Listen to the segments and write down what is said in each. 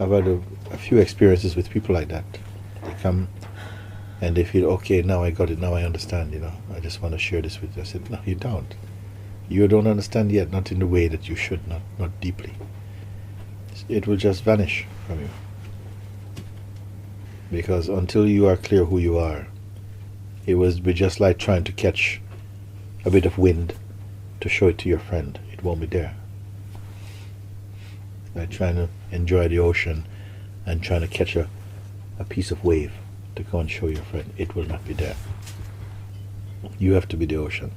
I've had a few experiences with people like that. They come and they feel, okay, now I got it, now I understand, you know, I just want to share this with you. I said, no, you don't. You don't understand yet, not in the way that you should, not deeply. It will just vanish from you. Because until you are clear who you are, it will be just like trying to catch a bit of wind to show it to your friend. It won't be there. Like trying to enjoy the ocean and trying to catch a piece of wave to go and show your friend. It will not be there. You have to be the ocean.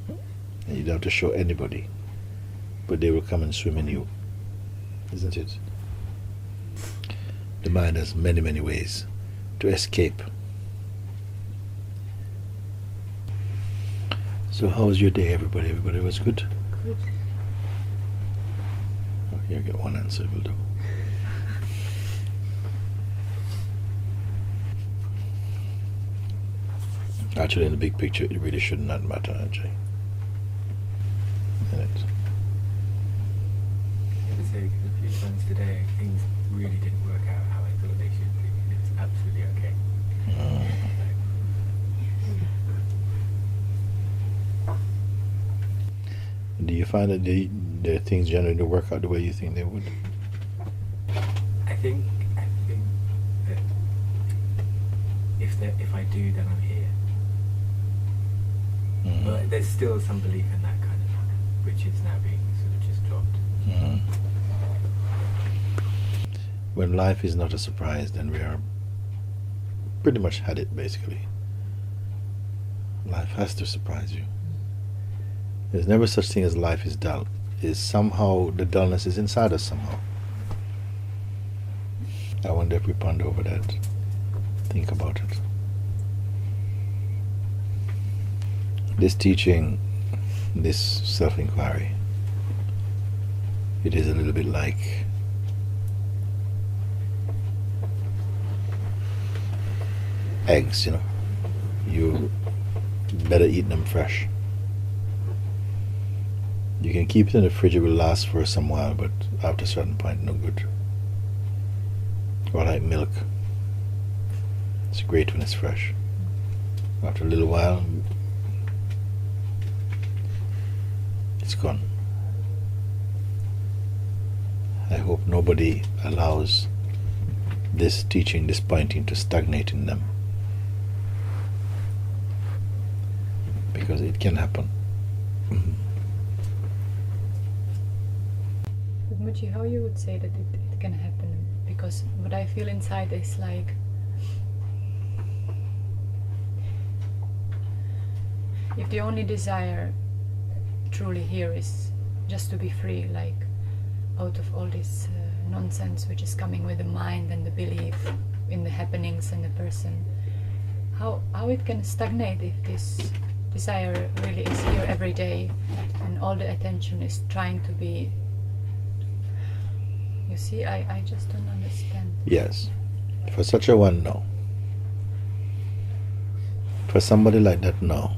And you don't have to show anybody, but they will come and swim in you. Isn't it? The mind has many, many ways to escape. So how was your day, everybody? Everybody was good? Good. Oh, here, get one answer will do. Actually, in the big picture, it really should not matter, actually. I would say a few times today, things really didn't work out how I thought they should be. It's absolutely okay. Do you find that the things generally don't work out the way you think they would? I think that if I do, then I'm here. Mm-hmm. But there's still some belief in that kind of, which is now being sort of just dropped. Mm-hmm. When life is not a surprise, then we are pretty much had it, basically. Life has to surprise you. There's never such thing as life is dull. Is somehow the dullness is inside us somehow. I wonder if we ponder over that. Think about it. This teaching, this self-inquiry, it is a little bit like eggs, you know. You better eat them fresh. You can keep it in the fridge, it will last for some while, but after a certain point, no good. Or like milk. It's great when it's fresh. After a little while, it's gone. I hope nobody allows this teaching, this pointing to stagnate in them. Because it can happen. But Mooji, how you would say that it can happen? Because what I feel inside is like if the only desire truly here is just to be free, like out of all this nonsense which is coming with the mind and the belief in the happenings and the person, how it can stagnate if this desire really is here every day and all the attention is trying to be. You see, I just don't understand. Yes. For such a one, no. For somebody like that, no.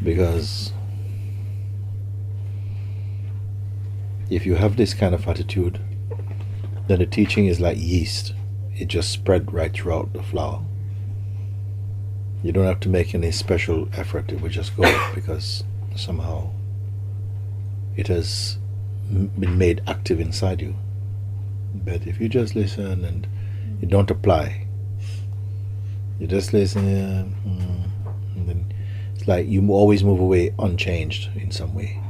Because if you have this kind of attitude, then the teaching is like yeast. It just spread right throughout the flour. You don't have to make any special effort. It will just go because somehow it has been made active inside you. But if you just listen and you don't apply, you just listen, and then it's like you always move away unchanged in some way.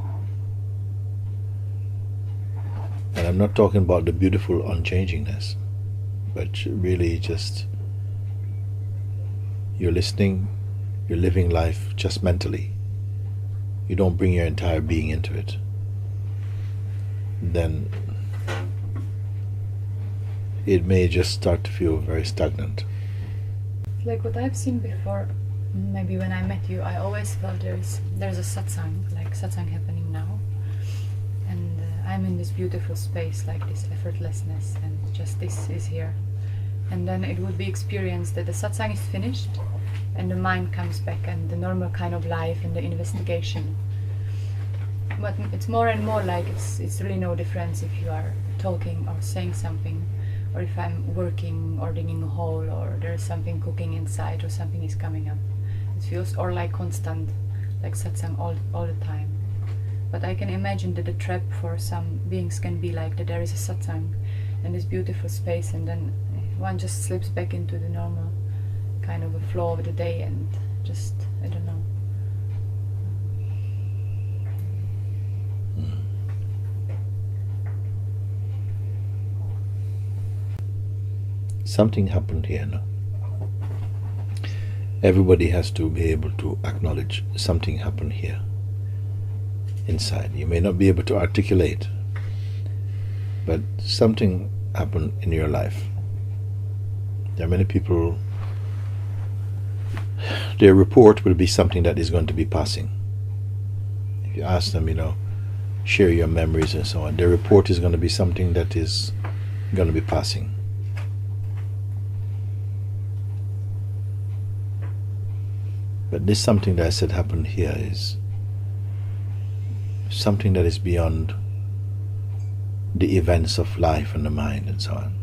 And I'm not talking about the beautiful unchangingness, but really just you're listening, you're living life just mentally. You don't bring your entire being into it. Then it may just start to feel very stagnant. Like what I've seen before, maybe when I met you, I always felt there's a satsang, like satsang happening now. And I'm in this beautiful space, like this effortlessness, and just this is here. And then it would be experienced that the satsang is finished and the mind comes back and the normal kind of life and the investigation. But it's more and more like it's really no difference if you are talking or saying something, or if I'm working or digging a hole, or there's something cooking inside, or something is coming up. It feels or like constant, like satsang all the time. But I can imagine that the trap for some beings can be like that there is a satsang and this beautiful space, and then one just slips back into the normal kind of a flow of the day, and just, I don't know. Something happened here now. Everybody has to be able to acknowledge something happened here inside. You may not be able to articulate, but something happened in your life. There are many people, their report will be something that is going to be passing. If you ask them, share your memories and so on, their report is going to be something that is going to be passing. But this something that I said happened here is something that is beyond the events of life and the mind and so on.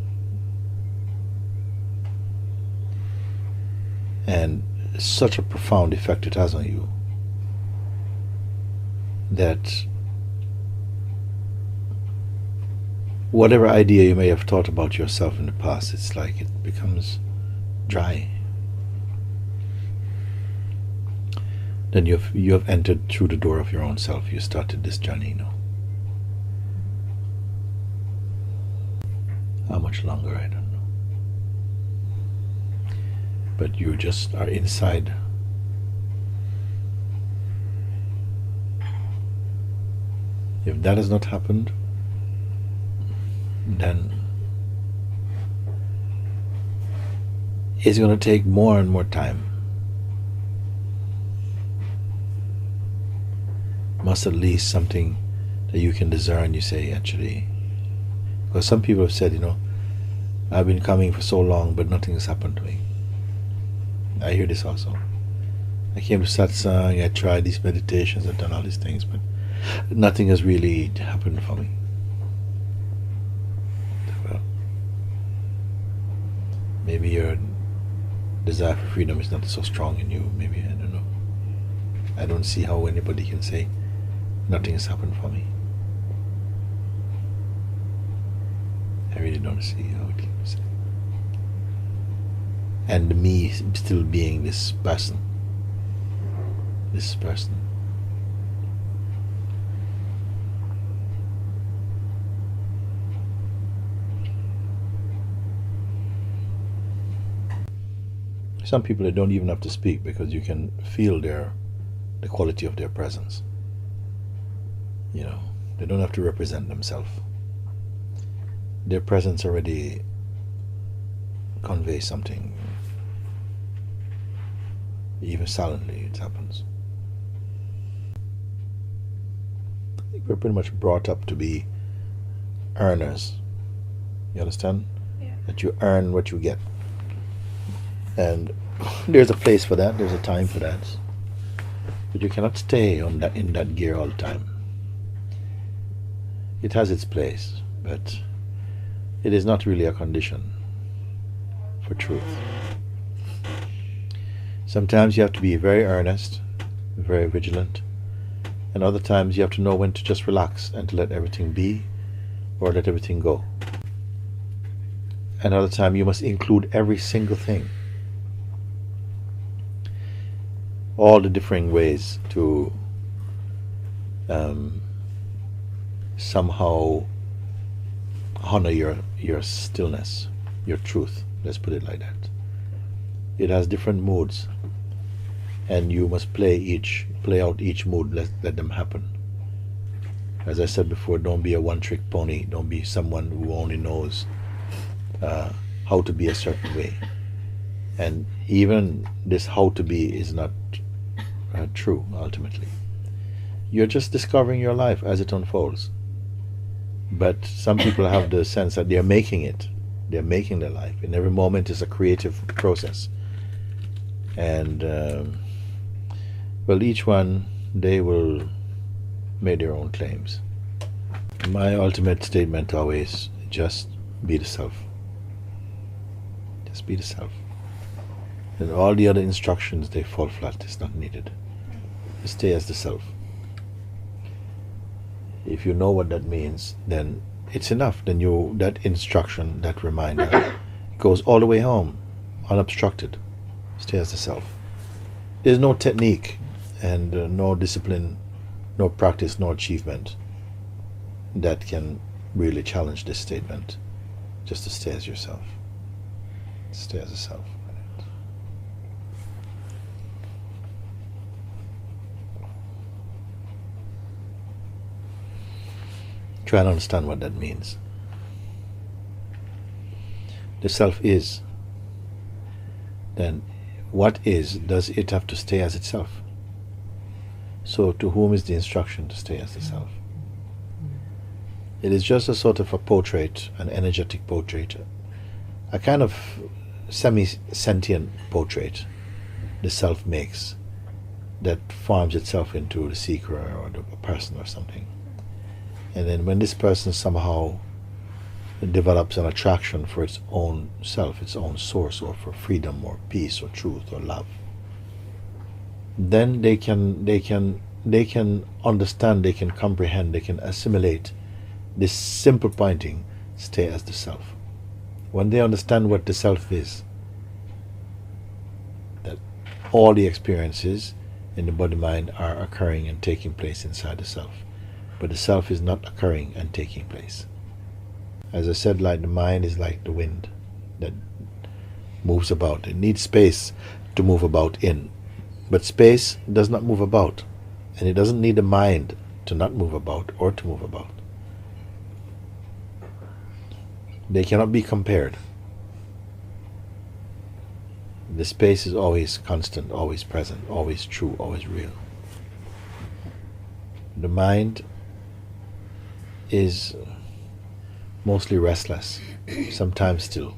And such a profound effect it has on you that whatever idea you may have thought about yourself in the past, it's like it becomes dry. Then you have entered through the door of your own self. You started this journey, How much longer, I don't know. But you just are inside. If that has not happened, then it's going to take more and more time. Must at least something that you can discern. You say, actually, because some people have said, I've been coming for so long, but nothing has happened to me. I hear this also. I came to satsang, I tried these meditations, I've done all these things, but nothing has really happened for me. Well, maybe your desire for freedom is not so strong in you. Maybe, I don't know. I don't see how anybody can say nothing has happened for me. I really don't see how it can be said. And me still being this person. Some people, they don't even have to speak because you can feel the quality of their presence. They don't have to represent themselves. Their presence already conveys something. Even silently, it happens. I think we're pretty much brought up to be earners. You understand? Yeah. That you earn what you get. And there's a place for that, there's a time for that. But you cannot stay in that gear all the time. It has its place, but it is not really a condition for truth. Sometimes you have to be very earnest, very vigilant, and other times you have to know when to just relax and to let everything be or let everything go. Another time you must include every single thing. All the differing ways to somehow honor your stillness, your truth. Let's put it like that. It has different moods, and you must play out each mood. Let them happen. As I said before, don't be a one-trick pony. Don't be someone who only knows how to be a certain way. And even this how to be is not true, ultimately. You're just discovering your life as it unfolds. But some people have the sense that they're making it. They're making their life. And every moment is a creative process. And, well, each one, they will make their own claims. My ultimate statement always, just be the self. Just be the self. And all the other instructions, they fall flat. It's not needed. Just stay as the self. If you know what that means, then it's enough. Then that instruction, that reminder, goes all the way home, unobstructed. Stay as the self. There's no technique and no discipline, no practice, no achievement that can really challenge this statement. Just to stay as yourself. Stay as a self. Try and understand what that means. The self is. Then what is, does it have to stay as itself? So to whom is the instruction to stay as the self? It is just a sort of a portrait, an energetic portrait, a kind of semi-sentient portrait the self makes that forms itself into the seeker or the person or something. And then when this person somehow develops an attraction for its own self, its own source, or for freedom or peace or truth or love, then they can understand, they can comprehend, they can assimilate this simple pointing, stay as the self. When they understand what the self is, that all the experiences in the body mind are occurring and taking place inside the self, but the self is not occurring and taking place. As I said, like the mind is like the wind that moves about. It needs space to move about in, but space does not move about, and it doesn't need the mind to not move about or to move about. They cannot be compared. The space is always constant, always present, always true, always real. The mind is mostly restless, sometimes still,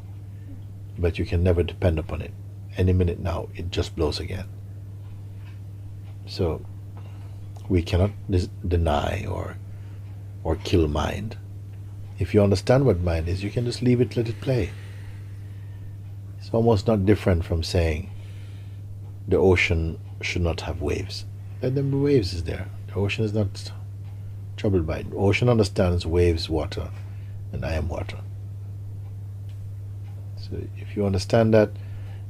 but you can never depend upon it. Any minute now, it just blows again. So we cannot deny or kill mind. If you understand what mind is, you can just leave it, let it play. It's almost not different from saying the ocean should not have waves. Let them be waves is there. The ocean is not troubled by it. The ocean understands waves, water, and I am water. So if you understand that,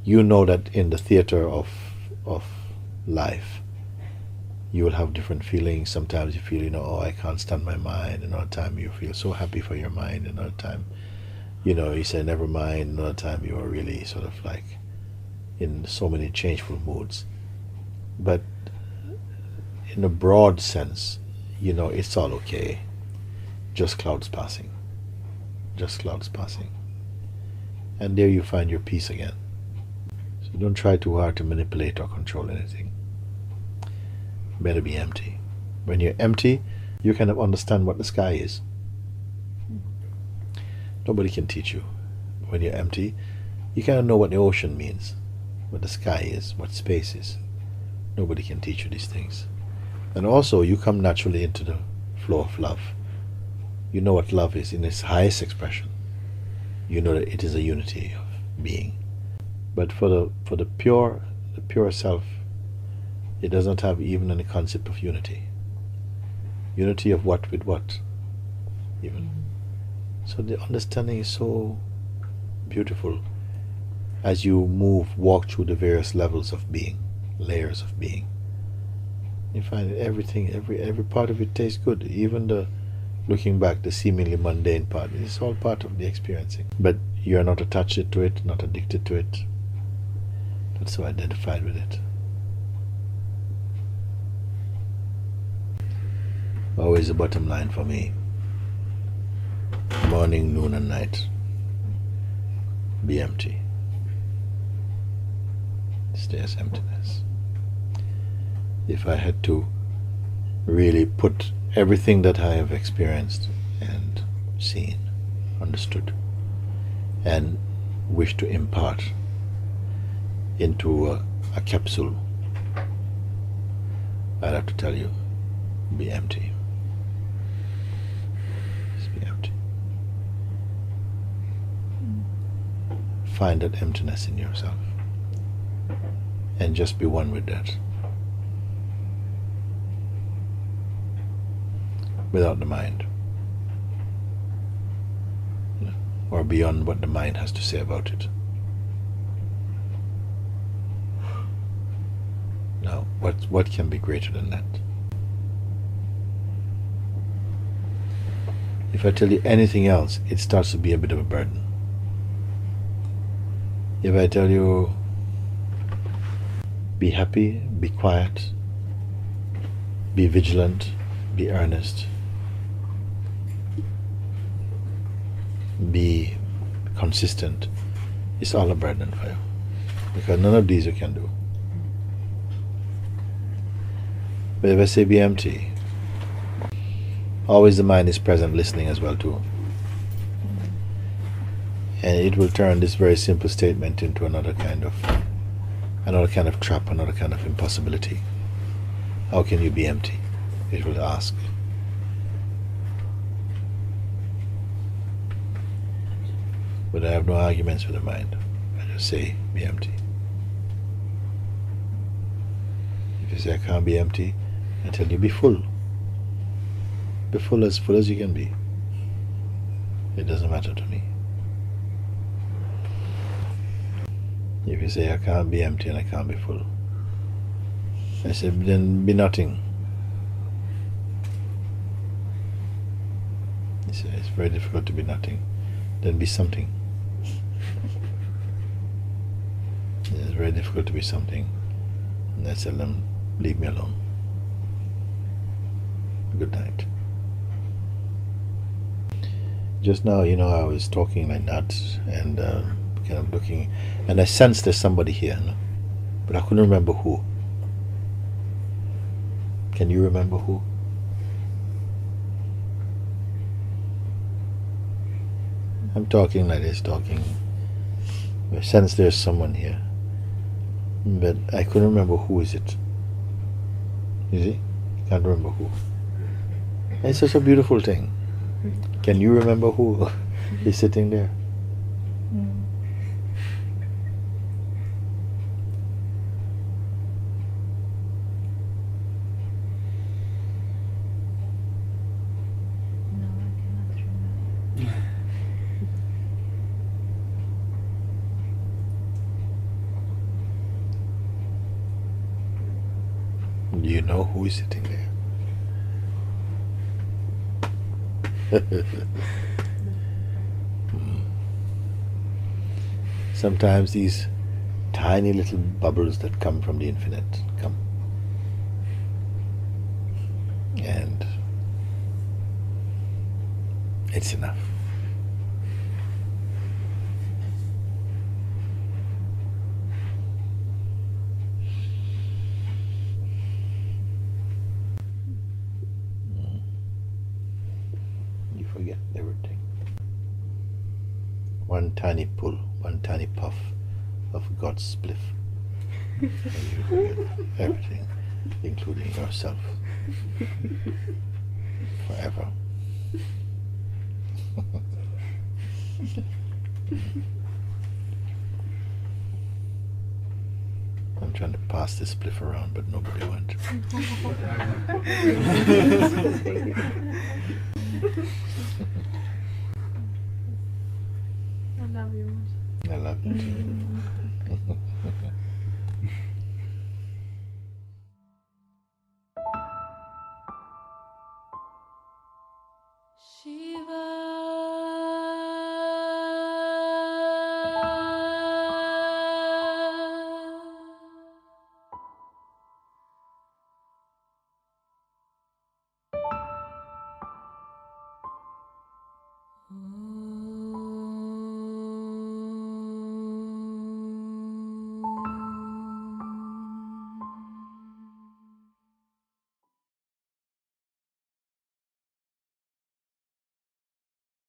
you know that in the theater of life, you will have different feelings. Sometimes you feel, oh, I can't stand my mind. Another time you feel so happy for your mind. Another time, you say never mind. Another time you are really sort of like in so many changeful moods. But in a broad sense, it's all okay. Just clouds passing. Just clouds passing. And there you find your peace again. So don't try too hard to manipulate or control anything. Better be empty. When you're empty, you kind of understand what the sky is. Nobody can teach you. When you're empty, you kind of know what the ocean means, what the sky is, what space is. Nobody can teach you these things. And also, you come naturally into the flow of love. You know what love is in its highest expression. You know that it is a unity of being. But for the pure self, it does not have even any concept of unity. Unity of what with what, even. So the understanding is so beautiful as you walk through the various levels of being, layers of being. You find that everything, every part of it tastes good. Even the looking back, the seemingly mundane part, it's all part of the experiencing. But you're not attached to it, not addicted to it, not so identified with it. Always the bottom line for me. Morning, noon and night. Be empty. Stay as emptiness. If I had to really put everything that I have experienced and seen, understood, and wish to impart into a capsule, I'd have to tell you, be empty. find that emptiness in yourself and just be one with that, without the mind, or beyond what the mind has to say about it. Now, what can be greater than that? If I tell you anything else, it starts to be a bit of a burden. If I tell you, be happy, be quiet, be vigilant, be earnest, be consistent, it's all a burden for you. Because none of these you can do. But if I say be empty, always the mind is present, listening as well too. And it will turn this very simple statement into another kind of trap, another kind of impossibility. How can you be empty? It will ask. But I have no arguments with the mind. I just say, be empty. If you say I can't be empty, I tell you, be full. Be full as you can be. It doesn't matter to me. If you say I can't be empty and I can't be full, I say then be nothing. You say it's very difficult to be nothing. Then be something. It's very difficult to be something. And I tell them, leave me alone. Good night. Just now, I was talking like that and kind of looking, and I sensed there's somebody here, but I couldn't remember who. Can you remember who? I'm talking like this, I sense there's someone here, but I couldn't remember who is it. You see? Can't remember who. It's such a beautiful thing. Can you remember who is sitting there? No, I cannot remember. Do you know who is sitting there? Sometimes these tiny little bubbles that come from the infinite come, and it's enough. You forget everything. One tiny pull, one tiny puff of God's spliff, and you forget everything, including yourself, forever. I'm trying to pass this spliff around, but nobody went. I love you. I love you too.